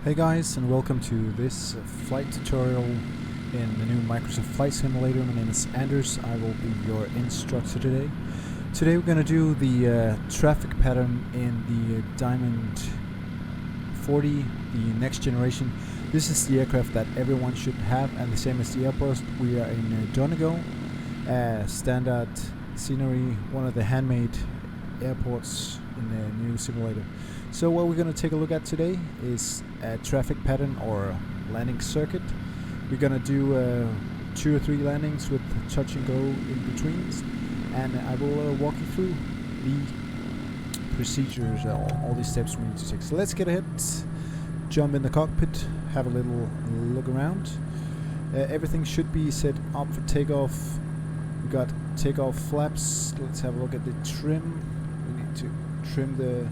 Hey guys, and welcome to this flight tutorial in the new Microsoft Flight Simulator. My name is Anders. I will be your instructor today. Today we're going to do the traffic pattern in the DA40, the next generation. This is the aircraft that everyone should have, and the same as the airport. We are in Donegal, standard scenery, one of the handmade airports in the new simulator. So what we're going to take a look at today is a traffic pattern or landing circuit. We're going to do 2 or 3 landings with touch and go in between, and I will walk you through the procedures, all these steps we need to take. So let's get ahead, jump in the cockpit, have a little look around. Everything should be set up for takeoff. We got takeoff flaps. Let's have a look at the trim. We need to trim the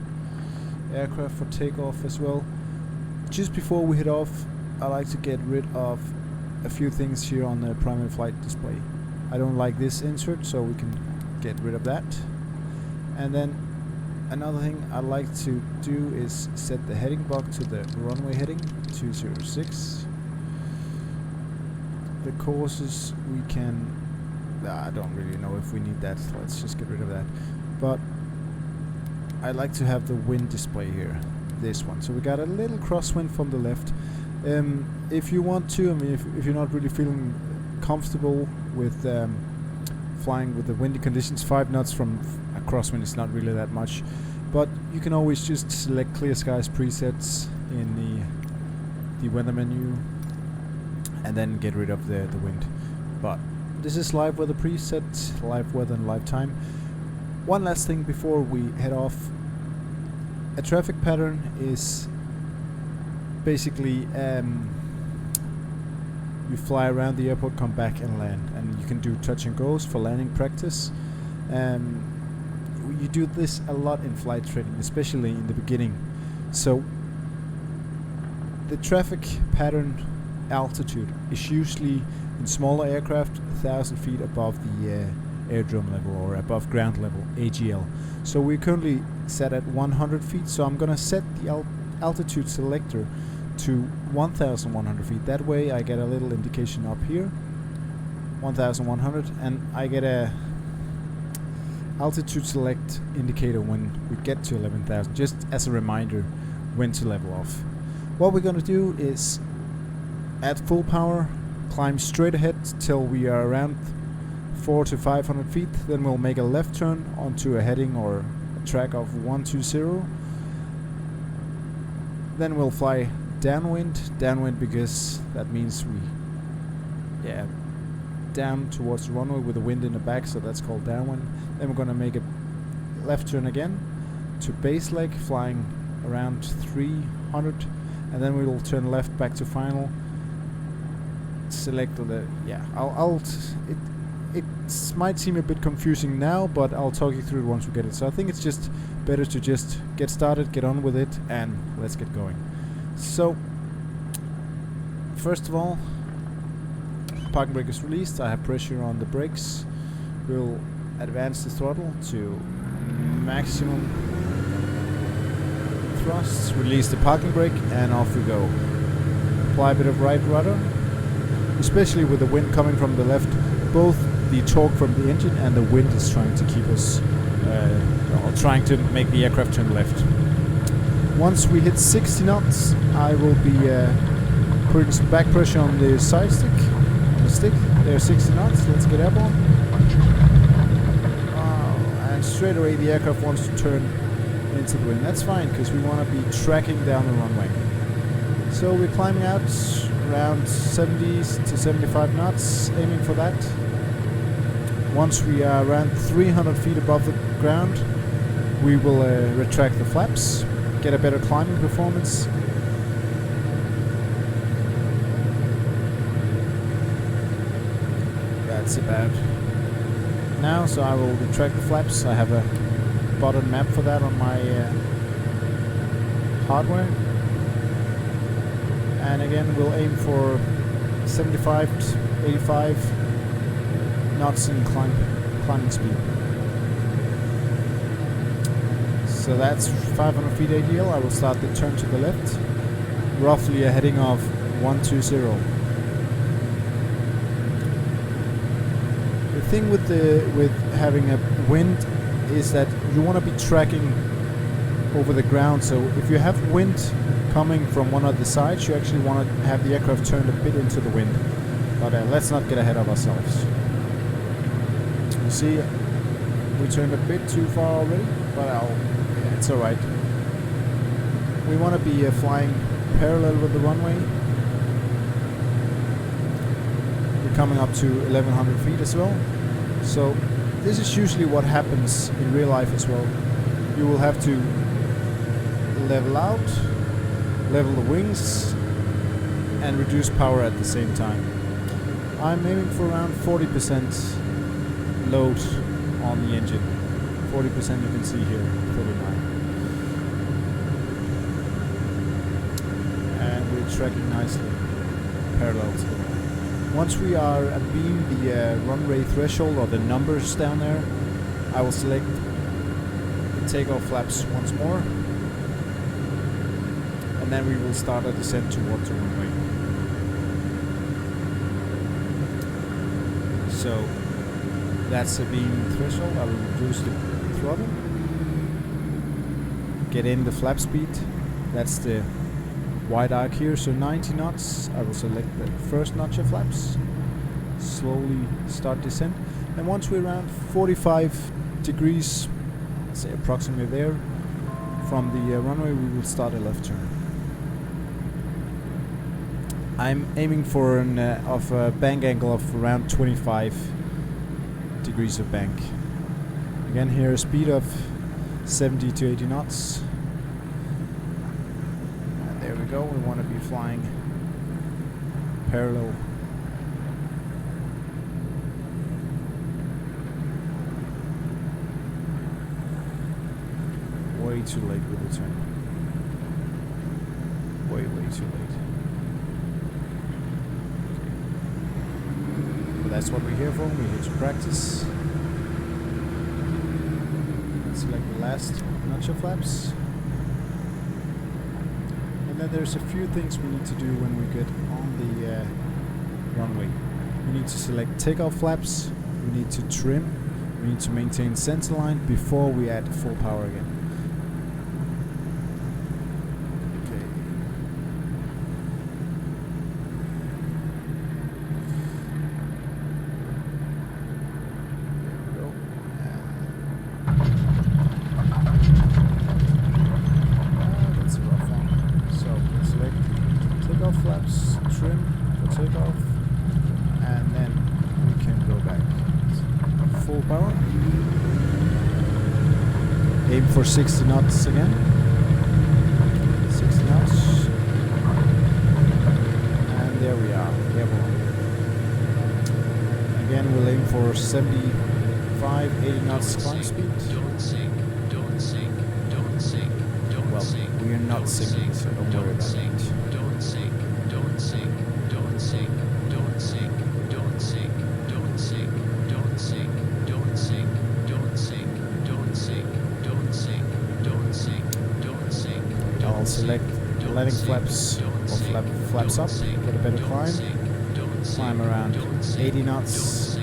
aircraft for takeoff as well. Just before we head off, I like to get rid of a few things here on the primary flight display. I don't like this insert, so we can get rid of that. And then another thing I like to do is set the heading block to the runway heading 206. The courses we can, I don't really know if we need that, so let's just get rid of that. But I like to have the wind display here, this one. So we got a little crosswind from the left. If you want to, I mean, if you're not really feeling comfortable with flying with the windy conditions, 5 knots from a crosswind is not really that much. But you can always just select clear skies presets in the weather menu, and then get rid of the wind. But this is live weather preset, live weather and live time. One last thing before we head off. A traffic pattern is basically you fly around the airport, come back and land, and you can do touch and goes for landing practice. You do this a lot in flight training, especially in the beginning. So the traffic pattern altitude is usually in smaller aircraft 1,000 feet above the airdrome level or above ground level, AGL. So we're currently set at 100 feet, so I'm gonna set the altitude selector to 1,100 feet. That way I get a little indication up here, 1,100, and I get a altitude select indicator when we get to 11,000, just as a reminder when to level off. What we're gonna do is at full power climb straight ahead till we are around 400 to 500 feet. Then we'll make a left turn onto a heading or a track of 120. Then we'll fly downwind because that means we down towards the runway with the wind in the back, so that's called downwind. Then we're gonna make a left turn again to base leg, flying around 300, and then we will turn left back to final. Select the it might seem a bit confusing now, but I'll talk you through it once we get it. So I think it's just better to just get started, get on with it, and let's get going. So first of all, parking brake is released. I have pressure on the brakes. We'll advance the throttle to maximum thrust, release the parking brake, and off we go. Apply a bit of right rudder, especially with the wind coming from the left. Both the torque from the engine and the wind is trying to keep us, trying to make the aircraft turn left. Once we hit 60 knots, I will be putting some back pressure on the side stick, on the stick. There's 60 knots. Let's get airborne. And straight away the aircraft wants to turn into the wind. That's fine, because we want to be tracking down the runway. So we're climbing out around 70 to 75 knots, aiming for that. Once we are around 300 feet above the ground, we will retract the flaps, get a better climbing performance. That's about now, so I will retract the flaps. I have a button map for that on my hardware. And again, we'll aim for 75 to 85 knots in climbing speed. So that's 500 feet ADL. I will start the turn to the left. roughly a heading of 120. The thing with having a wind is that you want to be tracking over the ground. So if you have wind coming from one of the sides, you actually want to have the aircraft turned a bit into the wind. But let's not get ahead of ourselves. You see, we turned a bit too far already, but yeah, it's alright. We want to be flying parallel with the runway. We're coming up to 1100 feet as well. So this is usually what happens in real life as well. You will have to level out, level the wings, and reduce power at the same time. I'm aiming for around 40% load on the engine. 40% you can see here, 39. And we're tracking nicely parallel to the ground. Once we are abeam the runway threshold or the numbers down there, I will select the takeoff flaps once more, and then we will start a descent towards the runway. So that's the beam threshold. I will reduce the throttle, get in the flap speed. That's the wide arc here, so 90 knots. I will select the first notch of flaps, slowly start descent, and once we're around 45 degrees, say approximately there, from the runway, we will start a left turn. I'm aiming for an bank angle of around 25 degrees of bank. Again, here a speed of 70 to 80 knots. And there we go. We want to be flying parallel. Way too late with the turn. Way too late. That's what we're here for. We're here to practice. Let's select the last notch of flaps. And then there's a few things we need to do when we get on the runway. We need to select takeoff flaps. We need to trim. We need to maintain center line before we add full power again. Flaps, trim for takeoff, and then we can go back. Full power. Aim for 60 knots again. 60 knots. And there we are, airborne. Again, we'll aim for 75, 80 knots climb speed. Don't sink, don't sink, don't sink, don't sink. Well, we are not sinking, so don't worry about it. Don't sink, don't sink, don't sink, don't sink, don't sink, don't sink, don't sink, don't sink, don't sink, don't sink, don't sink, don't sink, don't sink. I'll select letting flaps or flaps up, get a better climb. Climb around 80 knots.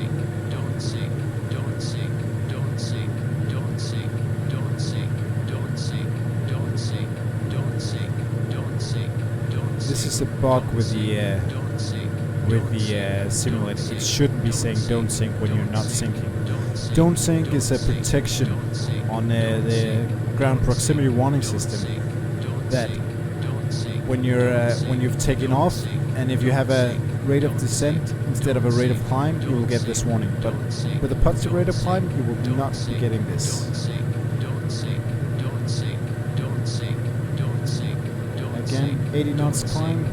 Don't sink, don't sink, don't sink, don't sink, don't sink, don't sink, don't sink, don't sink, don't sink, don't sink. This is a bug with the simulator. It shouldn't be saying don't sink when you're not sinking. Don't sink is a protection on the ground proximity warning system that when you've taken off, and if you have a rate of descent instead of a rate of climb, you will get this warning. But with a positive rate of climb, you will not be getting this. Again, 80 knots climb,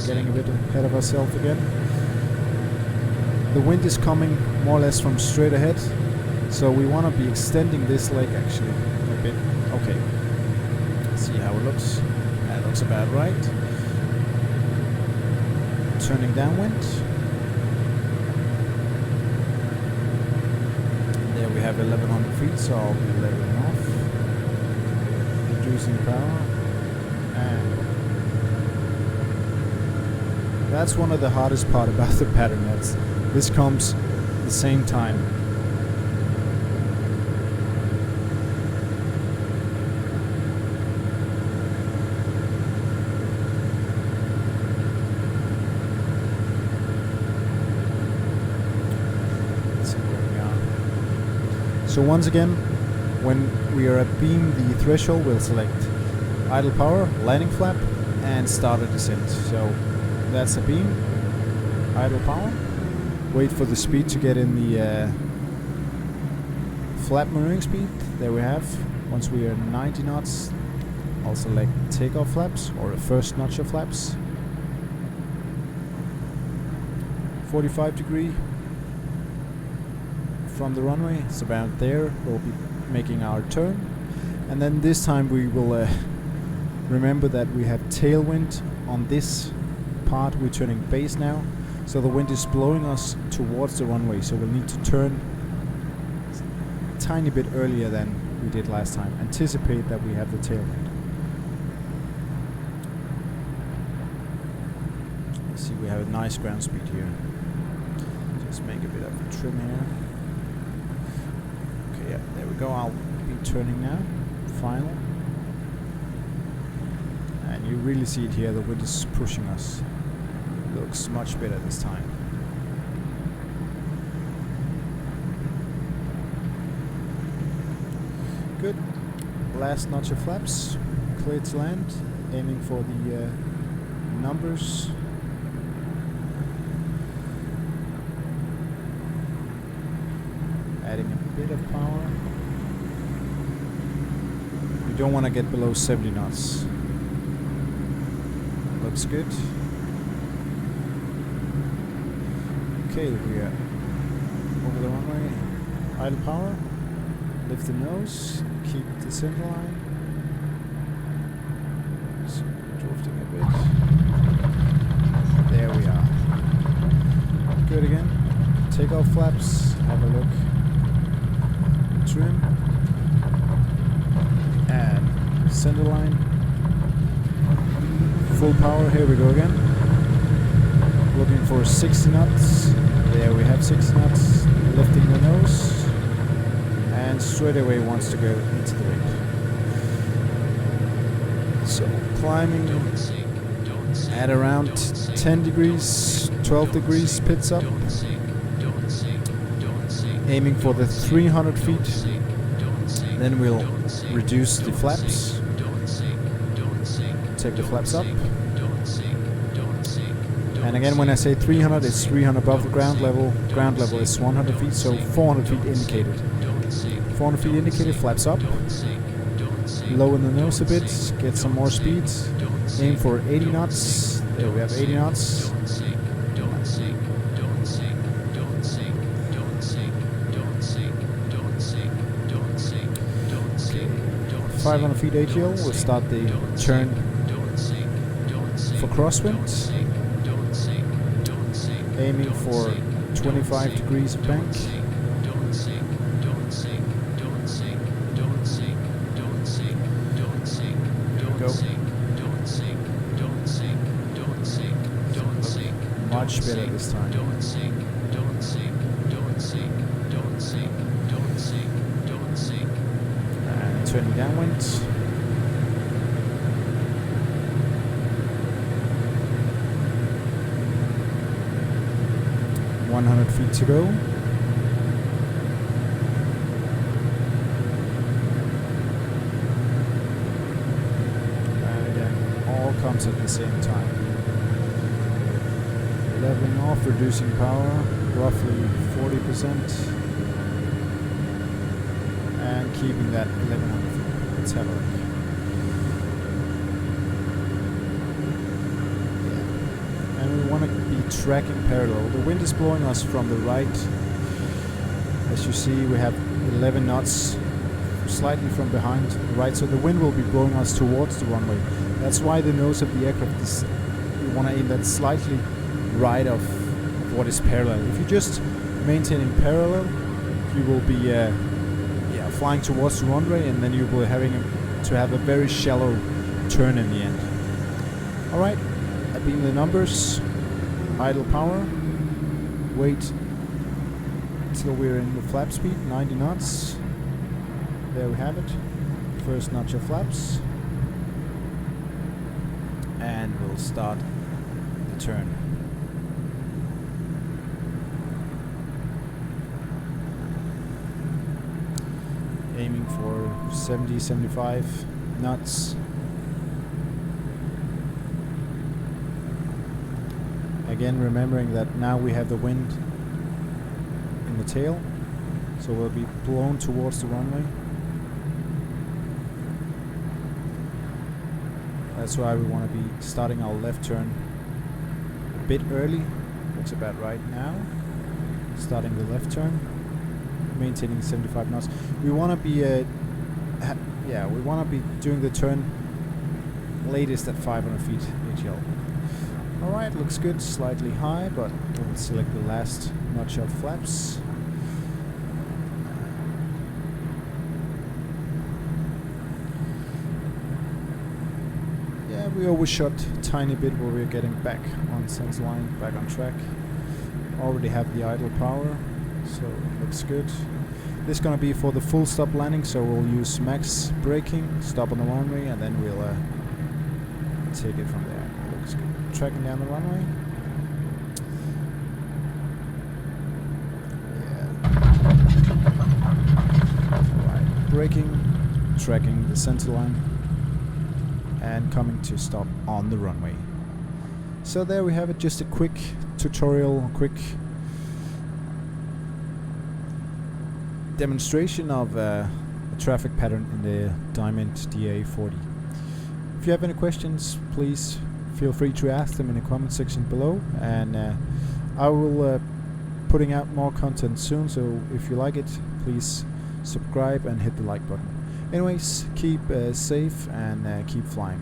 getting a bit ahead of ourselves again. The wind is coming more or less from straight ahead, so we want to be extending this leg actually a bit. Okay, let's see how it looks. That looks about right. Turning downwind. There we have 1100 feet, so I'll be leveling off. Reducing power. And That's one of the hardest part about the pattern. This comes at the same time. Let's see where we are. So once again, when we are at beam the threshold, we'll select idle power, landing flap, and start a descent. So that's the beam, idle power. Wait for the speed to get in the flap maneuvering speed. There we have. Once we are 90 knots, I'll select takeoff flaps or the first notch of flaps. 45 degree from the runway. It's about there. We'll be making our turn, and then this time we will remember that we have tailwind on this part. We're turning base now, so the wind is blowing us towards the runway, so we'll need to turn a tiny bit earlier than we did last time. Anticipate that we have the tailwind. Let's see, we have a nice ground speed here. Just make a bit of a trim here. Okay, yeah, there we go. I'll be turning now, final. And you really see it here, the wind is pushing us. Looks much better this time. Good. Last notch of flaps, clear to land, aiming for the numbers. Adding a bit of power. You don't want to get below 70 knots. Looks good. Okay, we are over the runway. Idle power. Lift the nose. Keep the center line. So drifting a bit. There we are. Good again. Take off flaps. Have a look. Trim. And center line. Full power. Here we go again. Looking for 60 knots. There we have 60 knots. Lifting the nose. And straight away wants to go into the wind. So climbing at around 10 degrees, 12 degrees pits up. Aiming for the 300 feet. Then we'll reduce the flaps. Take the flaps up. And again, when I say 300, it's 300 above the ground level. Ground level is 100 feet, so 400 feet indicated. 400 feet indicated, flaps up. Lower the nose a bit, get some more speed. Aim for 80 knots. There we have 80 knots. 500 feet ATL, we'll start the turn for crosswind. Aiming for 25 degrees of bank. Go. Much better this time. And turning downwind. .100 feet to go. And again, all comes at the same time. Leveling off, reducing power, roughly 40%. And keeping that 1100 feet. Let's have a look. Yeah. And we want to be tracking parallel. The wind is blowing us from the right. As you see, we have 11 knots slightly from behind the right, so the wind will be blowing us towards the runway. That's why the nose of the aircraft is, you want to aim that slightly right of what is parallel. If you're just maintaining parallel, you will be flying towards the runway, and then you will having to have a very shallow turn in the end. Alright, I've been the numbers. idle power. Wait till we're in the flap speed, 90 knots. There we have it. First notch of flaps. And we'll start the turn. Aiming for 70, 75 knots. Again, remembering that now we have the wind in the tail, so we'll be blown towards the runway. That's why we want to be starting our left turn a bit early. Looks about right now. Starting the left turn, maintaining 75 knots. We want to be we want to be doing the turn latest at 500 feet HL. Alright, looks good, slightly high, but we'll select the last notch of flaps. Yeah, we overshot a tiny bit where we're getting back on center line, back on track. Already have the idle power, so it looks good. This is gonna be for the full stop landing, so we'll use max braking, stop on the runway, and then we'll take it from there. Looks good. Tracking down the runway. Yeah. Right. Braking, tracking the center line, and coming to stop on the runway. So there we have it, just a quick tutorial, quick demonstration of a traffic pattern in the Diamond DA40. If you have any questions, please feel free to ask them in the comment section below, and I will putting out more content soon, so if you like it, please subscribe and hit the like button. Anyways, keep safe and keep flying.